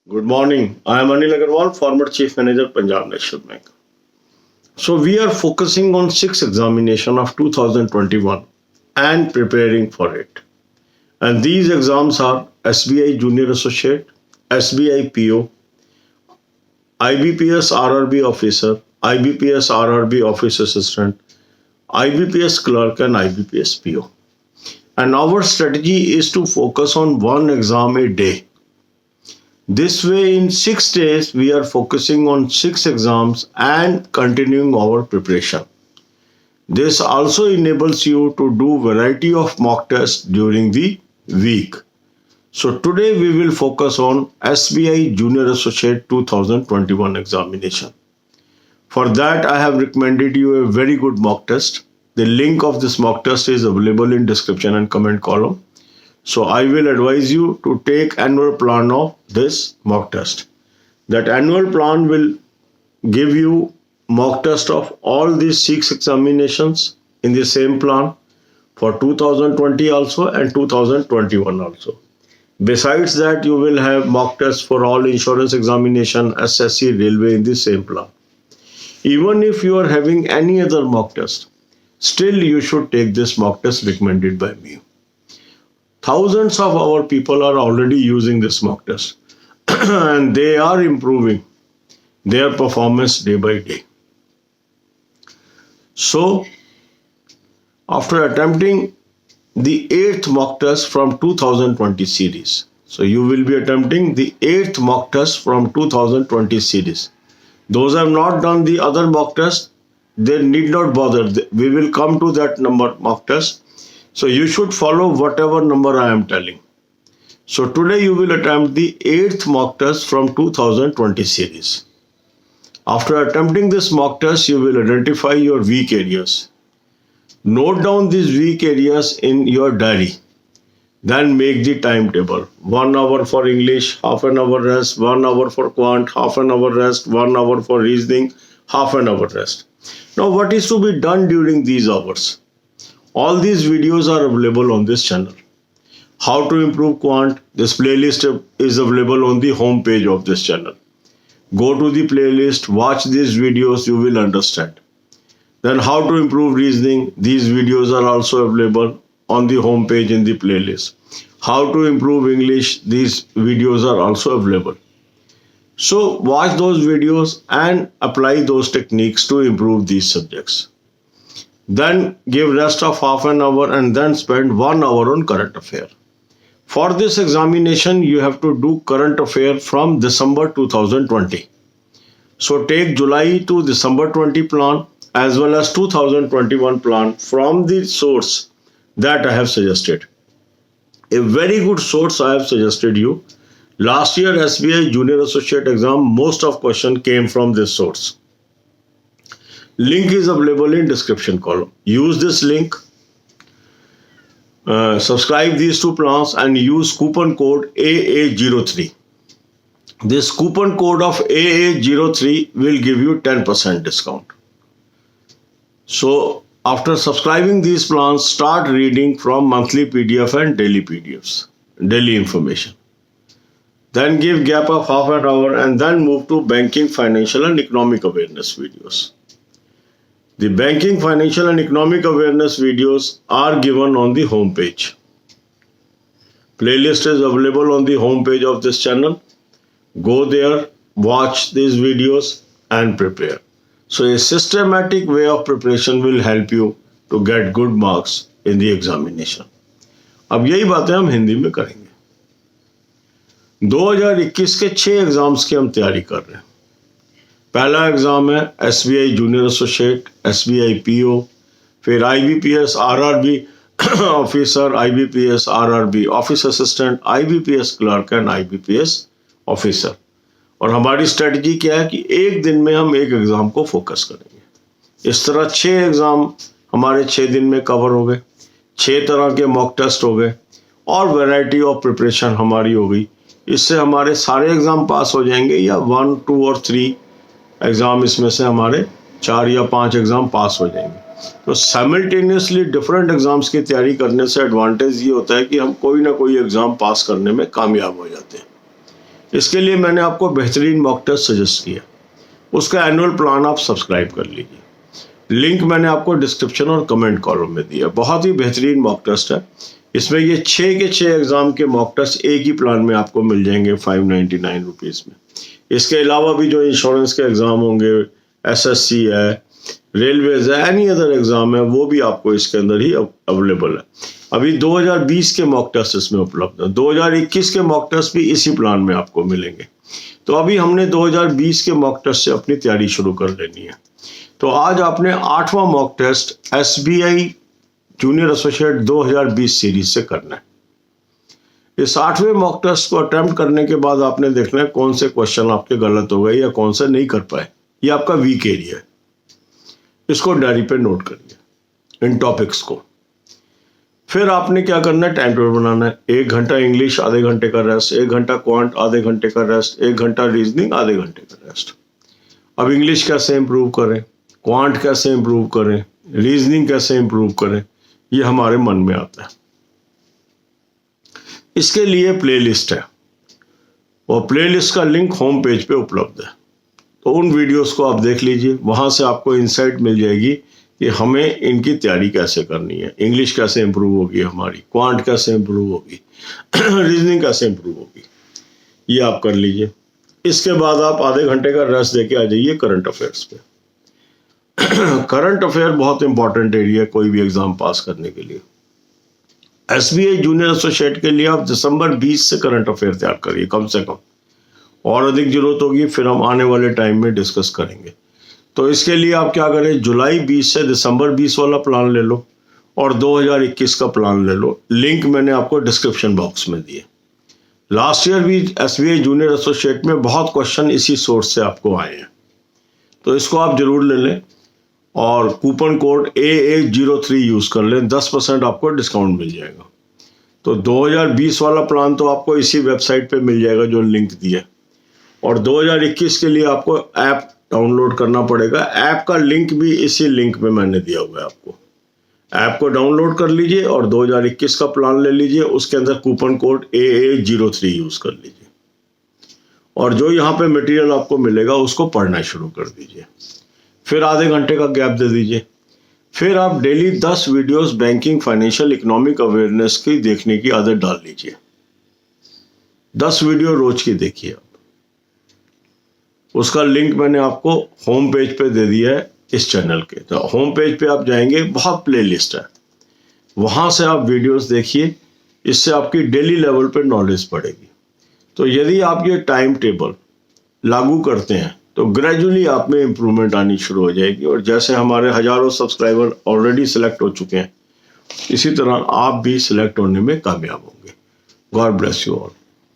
Good morning. I am Anil Agarwal, former Chief Manager, Punjab National Bank. So we are focusing on six examination of 2021 and preparing for it. And these exams are SBI Junior Associate, SBI PO, IBPS RRB Officer, IBPS RRB Office Assistant, IBPS Clerk and IBPS PO. And our strategy is to focus on one exam a day. This way, in 6 days, we are focusing on six exams and continuing our preparation. This also enables you to do variety of mock tests during the week. So today we will focus on SBI Junior Associate 2021 examination. For that, I have recommended you a very good mock test. The link of this mock test is available in description and comment column. So I will advise you to take annual plan of this mock test. That annual plan will give you mock test of all these six examinations in the same plan for 2020 also and 2021 also. Besides that, you will have mock tests for all insurance examination, SSC, railway in the same plan. Even if you are having any other mock test, still you should take this mock test recommended by me. Thousands of our people are already using this mock test and they are improving their performance day by day. So, after attempting the 8th mock test from 2020 series, so you will be attempting the 8th mock test from 2020 series. Those have not done the other mock test, they need not bother. We will come to that number mock test. So you should follow whatever number I am telling. So today you will attempt the 8th mock test from 2020 series. After attempting this mock test, you will identify your weak areas. Note down these weak areas in your diary. Then make the timetable. 1 hour for English, half an hour rest, 1 hour for quant, half an hour rest, 1 hour for reasoning, half an hour rest. Now what is to be done during these hours? All these videos are available on this channel. How to improve quant, this playlist is available on the home page of this channel. Go to the playlist, watch these videos, you will understand. Then how to improve reasoning, these videos are also available on the home page in the playlist. How to improve English, these videos are also available. So watch those videos and apply those techniques to improve these subjects. Then give rest of half an hour and then spend 1 hour on current affair. For this examination, you have to do current affair from December 2020. So take July to December 20 plan as well as 2021 plan from the source that I have suggested. A very good source I have suggested you. Last year SBI Junior Associate exam, most of question came from this source. Link is available in description column. Use this link, subscribe these two plans and use coupon code AA03. This coupon code of AA03 will give you 10% discount. So after subscribing these plans, start reading from monthly PDF and daily PDFs, daily information. Then give gap of half an hour and then move to banking, financial and economic awareness videos. The banking, financial and economic awareness videos are given on the home page. Playlist is available on the home page of this channel. Go there, watch these videos and prepare. So a systematic way of preparation will help you to get good marks in the examination. अब यही बातें हम हिंदी में करेंगे. 2021 के 6 exams की हम तैयारी कर रहे हैं. पहला एग्जाम है SBI junior associate, SBI PO, फिर IBPS RRB officer, IBPS RRB office assistant, IBPS clerk and IBPS officer. और हमारी स्ट्रेटजी क्या है कि एक दिन में हम एक एग्जाम को फोकस करेंगे. इस तरह 6 एग्जाम हमारे 6 दिन में कवर हो गए, 6 तरह के मॉक टेस्ट हो गए और वैरायटी ऑफ प्रिपरेशन हमारी हो गई. इससे हमारे सारे एग्जाम पास हो जाएंगे या 1, 2 और 3 एग्जाम, इसमें से हमारे 4 या 5 एग्जाम पास हो जाएंगे. तो साइमल्टेनियसली डिफरेंट एग्जाम्स की तैयारी करने से एडवांटेज ये होता है कि हम कोई ना कोई एग्जाम पास करने में कामयाब हो जाते हैं. इसके लिए मैंने आपको बेहतरीन मॉक टेस्ट सजेस्ट किया, उसका एनुअल प्लान आप सब्सक्राइब कर लीजिए। लिंक मैंने आपको डिस्क्रिप्शन और कमेंट कॉलम में दिया। बहुत ही बेहतरीन मॉक टेस्ट है। इसमें ये 6 के 6 एग्जाम के मॉक टेस्ट एक ही प्लान में आपको मिल जाएंगे 599 रुपीज़ में। इसके अलावा भी जो इंश्योरेंस के एग्जाम होंगे, SSC है, रेलवेज है, एनी अदर एग्जाम है, वो भी आपको इसके अंदर ही अवेलेबल है। अभी 2020 के मॉक टेस्ट इसमें उपलब्ध है। 2021 के मॉक टेस्ट भी इसी प्लान में आपको मिलेंगे। तो अभी हमने 2020 के मॉक टेस्ट से अपनी तैयारी शुरू कर लेनी है। तो आज आपने 8वां mock test SBI junior associate 2020 series से करना है। इस 8वें मॉक टेस्ट को अटेम्प्ट करने के बाद आपने देखना है कौन से क्वेश्चन आपके गलत हो गए या कौन से नहीं कर पाए। ये आपका वीक एरिया है। इसको डायरी पे नोट करिए इन टॉपिक्स को। फिर आपने क्या करना है, टाइम टेबल बनाना है। 1 घंटा इंग्लिश, आधे घंटे का रेस्ट, 1 घंटा क्वांट, आधे घंटे का रेस्ट, 1 घंटा रीजनिंग, आधे घंटे का रेस्ट। अब इंग्लिश कैसे इंप्रूव करें, क्वांट कैसे इंप्रूव करें, रीजनिंग कैसे इंप्रूव करें, ये हमारे मन में आता है। इसके लिए प्लेलिस्ट है और प्लेलिस्ट का लिंक होम पेज पे उपलब्ध है। तो उन वीडियोस को आप देख लीजिए, वहां से आपको इंसाइट मिल जाएगी कि हमें इनकी तैयारी कैसे करनी है। इंग्लिश कैसे इंप्रूव होगी हमारी, क्वांट कैसे इंप्रूव होगी, रीजनिंग कैसे इंप्रूव होगी, ये आप कर लीजिए। इसके बाद आप आधे घंटे का रेस्ट देके आ जाइए करंट अफेयर्स पे। करंट अफेयर बहुत इंपॉर्टेंट एरिया है कोई भी एग्जाम पास करने के लिए। SBI जूनियर एसोसिएट के लिए आप दिसंबर 20 से करंट अफेयर तैयार करिए कम से कम, और अधिक जरूरत होगी फिर हम आने वाले टाइम में डिस्कस करेंगे। तो इसके लिए आप क्या करें, जुलाई 20 से दिसंबर 20 वाला प्लान ले लो और 2021 का प्लान ले लो। लिंक मैंने आपको डिस्क्रिप्शन बॉक्स में दिए। लास्ट ईयर भी SBI जूनियर एसोसिएट में बहुत क्वेश्चन इसी सोर्स से आपको आए हैं, तो इसको आप जरूर ले लें और कूपन कोड AA03 यूज कर लें, 10% आपको डिस्काउंट मिल जाएगा। तो 2020 वाला प्लान तो आपको इसी वेबसाइट पे मिल जाएगा जो लिंक दिया, और 2021 के लिए आपको ऐप डाउनलोड करना पड़ेगा। ऐप का लिंक भी इसी लिंक में मैंने दिया हुआ है आपको। ऐप को डाउनलोड कर लीजिए और 2021 का प्लान ले लीजिए, उसके अंदर कूपन कोड AA03 यूज कर लीजिए और जो यहाँ पे मटेरियल आपको मिलेगा उसको पढ़ना शुरू कर दीजिए। फिर आधे घंटे का गैप दे दीजिए। फिर आप daily 10 videos banking, financial, economic awareness की देखने की आदत डाल लीजिए। 10 वीडियो रोज की देखिए आप। उसका लिंक मैंने आपको होम पेज पे दे दिया है इस चैनल के। तो होम पेज पे आप जाएंगे, बहुत प्लेलिस्ट है, वहां से आप वीडियोस देखिए। इससे आपकी डेली लेवल पे नॉलेज बढ़ेगी। तो यदि आप ये टाइम टेबल लागू करते हैं तो ग्रेजुअली आप में इम्प्रूवमेंट आनी शुरू हो जाएगी। और जैसे हमारे हजारों सब्सक्राइबर ऑलरेडी सिलेक्ट हो चुके हैं, इसी तरह आप भी सिलेक्ट होने में कामयाब होंगे। God bless you all.